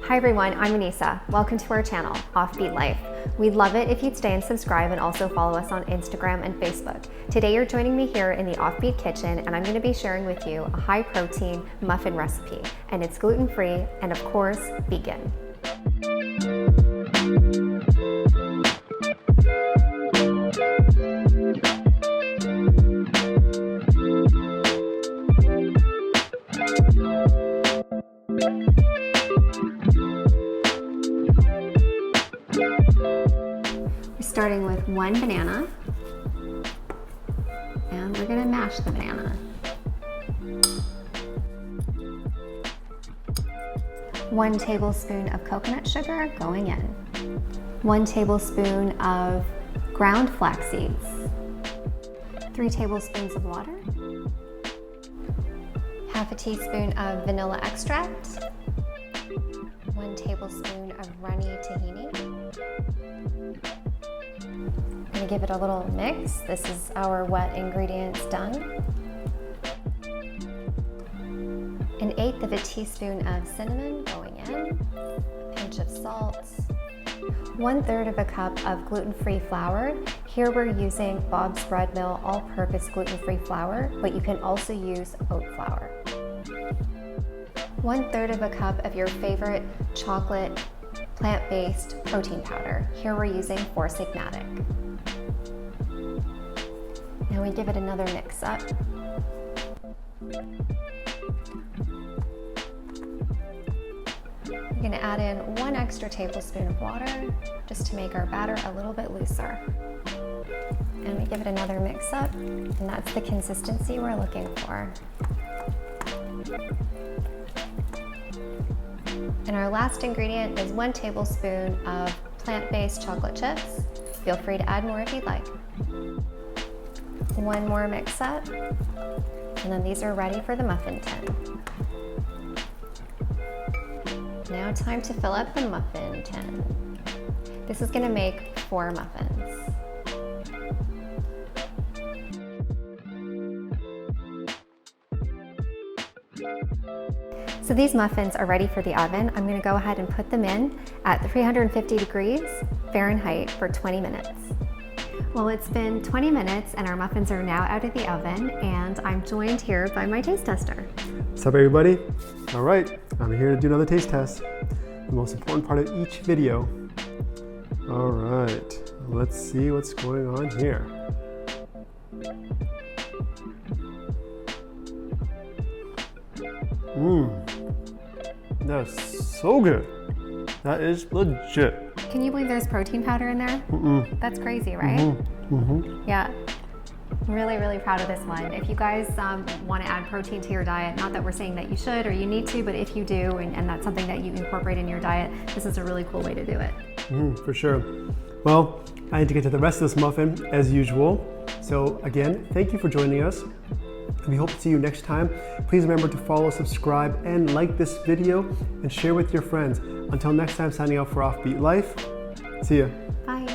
Hi everyone, I'm Aneesa. Welcome to our channel, Offbeat Life. We'd love it if you'd stay and subscribe and also follow us on Instagram and Facebook. Today you're joining me here in the Offbeat kitchen and I'm going to be sharing with you a high protein muffin recipe, and it's gluten-free and of course vegan. We're starting with one banana, and we're going to mash the banana. 1 tablespoon of coconut sugar going in. 1 tablespoon of ground flax seeds. 3 tablespoons of water. Half a teaspoon of vanilla extract. 1 tablespoon of runny tahini. I'm going to give it a little mix. This is our wet ingredients done. 1/8 of a teaspoon of cinnamon going in. A pinch of salt. 1/3 of a cup of gluten-free flour. Here we're using Bob's Bread Mill all-purpose gluten-free flour, but you can also use oat flour. 1/3 of a cup of your favorite chocolate plant-based protein powder. Here we're using Sigmatic. Now we give it another mix up. We're going to add in 1 extra tablespoon of water just to make our batter a little bit looser. And we give it another mix up, and that's the consistency we're looking for. And our last ingredient is 1 tablespoon of plant-based chocolate chips. Feel free to add more if you'd like. 1 more mix up, and then these are ready for the muffin tin. Now time to fill up the muffin tin. This is going to make 4 muffins. So these muffins are ready for the oven. I'm going to go ahead and put them in at 350 degrees Fahrenheit for 20 minutes. Well, it's been 20 minutes and our muffins are now out of the oven, and I'm joined here by my taste tester. What's up, everybody? All right, I'm here to do another taste test, the most important part of each video. All right, let's see what's going on here. That's so good. That is legit. Can you believe there's protein powder in there? That's crazy, right? Yeah. Really, really proud of this one. If you guys want to add protein to your diet, not that we're saying that you should or you need to, but if you do, and that's something that you incorporate in your diet, this is a really cool way to do it. For sure. Well, I need to get to the rest of this muffin as usual. So again, thank you for joining us. We hope to see you next time. Please remember to follow, subscribe, and like this video, and share with your friends. Until next time, signing out for Offbeat Life. See ya. Bye.